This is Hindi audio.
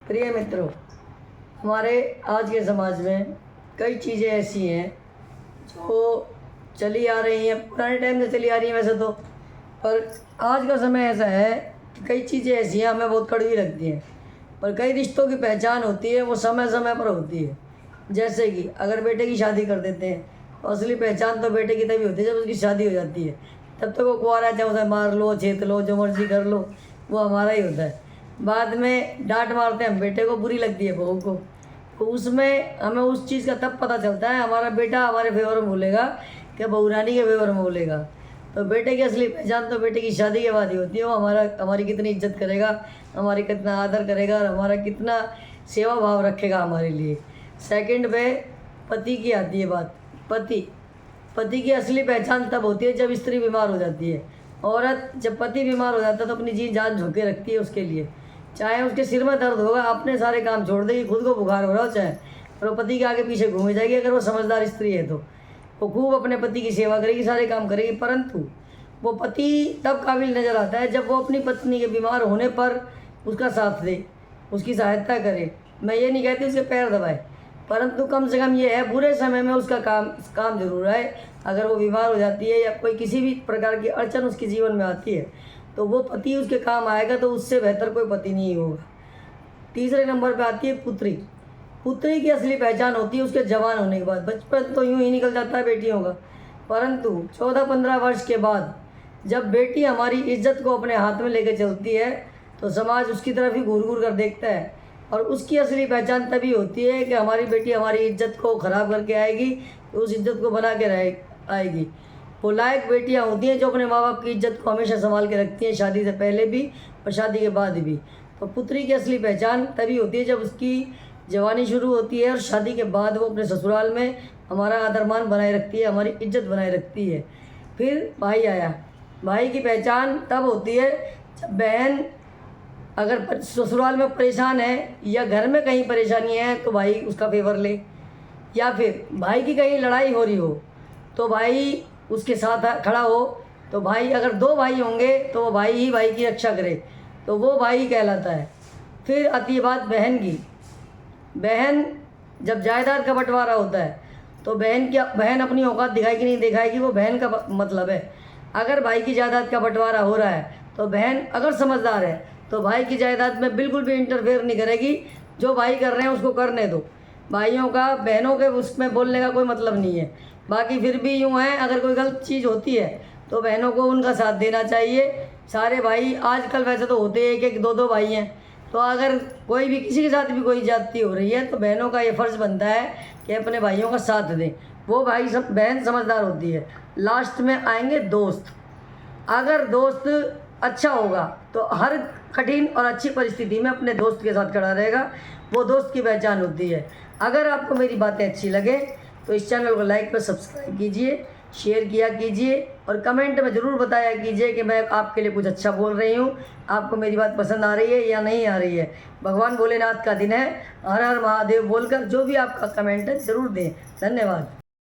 प्रिय मित्रों, हमारे आज के समाज में कई चीज़ें ऐसी हैं जो चली आ रही हैं, पुराने टाइम से चली आ रही हैं वैसे तो, पर आज का समय ऐसा है कि कई चीज़ें ऐसी हैं हमें बहुत कड़वी लगती हैं, पर कई रिश्तों की पहचान होती है, वो समय समय पर होती है। जैसे कि अगर बेटे की शादी कर देते हैं तो असली पहचान तो बेटे की तभी होती है जब उसकी शादी हो जाती है। तब तक वो कुंवारा है, चाहे उसे मार लो, छेत लो, जो मर्जी कर लो, वो हमारा ही होता है। बाद में डांट मारते हैं हम बेटे को, बुरी लगती है बहू को, तो उसमें हमें उस चीज़ का तब पता चलता है हमारा बेटा हमारे फेवर में बोलेगा कि बहू रानी के फेवर में बोलेगा। तो बेटे की असली पहचान तो बेटे की शादी के बाद ही होती है। वो हमारी कितनी इज्जत करेगा, हमारी कितना आदर करेगा और हमारा कितना सेवा भाव रखेगा हमारे लिए। सेकंड पे पति की आती है बात। पति की असली पहचान तब होती है जब स्त्री बीमार हो जाती है। औरत जब पति बीमार हो जाता है तो अपनी जी जान झोंके रखती है उसके लिए, चाहे उसके सिर में दर्द होगा अपने सारे काम छोड़ देगी, खुद को बुखार हो रहा हो चाहे, और वो पति के आगे पीछे घूमे जाएगी। अगर वो समझदार स्त्री है तो वो खूब अपने पति की सेवा करेगी, सारे काम करेगी। परंतु वो पति तब काबिल नज़र आता है जब वो अपनी पत्नी के बीमार होने पर उसका साथ दे, उसकी सहायता करे। मैं ये नहीं कहती उसके पैर दबाए, परंतु कम से कम ये है बुरे समय में उसका काम जरूर है। अगर वो बीमार हो जाती है या कोई किसी भी प्रकार की अड़चन उसके जीवन में आती है तो वो पति उसके काम आएगा, तो उससे बेहतर कोई पति नहीं होगा। तीसरे नंबर पे आती है पुत्री की असली पहचान होती है उसके जवान होने के बाद। बचपन तो यूं ही निकल जाता है बेटियों का, परंतु 14-15 वर्ष के बाद जब बेटी हमारी इज्जत को अपने हाथ में लेकर चलती है तो समाज उसकी तरफ ही घूर घूर कर देखता है, और उसकी असली पहचान तभी होती है कि हमारी बेटी हमारी इज्जत को ख़राब करके आएगी, तो उस इज्जत को बना के आएगी। वो लायक बेटियां होती हैं जो अपने माँ बाप की इज्जत को हमेशा संभाल के रखती हैं, शादी से पहले भी और शादी के बाद भी। तो पुत्री की असली पहचान तभी होती है जब उसकी जवानी शुरू होती है और शादी के बाद वो अपने ससुराल में हमारा आदर मान बनाए रखती है, हमारी इज्जत बनाए रखती है। फिर भाई आया। भाई की पहचान तब होती है जब बहन अगर ससुराल में परेशान है या घर में कहीं परेशानी है तो भाई उसका फेवर ले, या फिर भाई की कहीं लड़ाई हो रही हो तो भाई उसके साथ खड़ा हो। तो भाई अगर 2 भाई होंगे तो वो भाई ही भाई की रक्षा करे, तो वो भाई कहलाता है। फिर आती है बात बहन की। बहन जब जायदाद का बंटवारा होता है तो बहन अपनी औकात दिखाएगी नहीं दिखाएगी, वो बहन का मतलब है। अगर भाई की जायदाद का बंटवारा हो रहा है तो बहन अगर समझदार है तो भाई की जायदाद में बिल्कुल भी इंटरफेयर नहीं करेगी। जो भाई कर रहे हैं उसको करने दो, भाइयों का बहनों के उसमें बोलने का कोई मतलब नहीं है। बाकी फिर भी यूँ है, अगर कोई गलत चीज़ होती है तो बहनों को उनका साथ देना चाहिए। सारे भाई आजकल वैसे तो होते हैं 1-2 भाई हैं, तो अगर कोई भी किसी के साथ भी कोई ज्यादती हो रही है तो बहनों का ये फ़र्ज़ बनता है कि अपने भाइयों का साथ दें। वो बहन समझदार होती है। लास्ट में आएंगे दोस्त। अगर दोस्त अच्छा होगा तो हर कठिन और अच्छी परिस्थिति में अपने दोस्त के साथ खड़ा रहेगा, वो दोस्त की पहचान होती है। अगर आपको मेरी बातें अच्छी लगे तो इस चैनल को लाइक पर सब्सक्राइब कीजिए, शेयर किया कीजिए और कमेंट में ज़रूर बताया कीजिए कि मैं आपके लिए कुछ अच्छा बोल रही हूँ, आपको मेरी बात पसंद आ रही है या नहीं आ रही है। भगवान भोलेनाथ का दिन है, हर हर महादेव बोलकर जो भी आपका कमेंट है ज़रूर दें। धन्यवाद।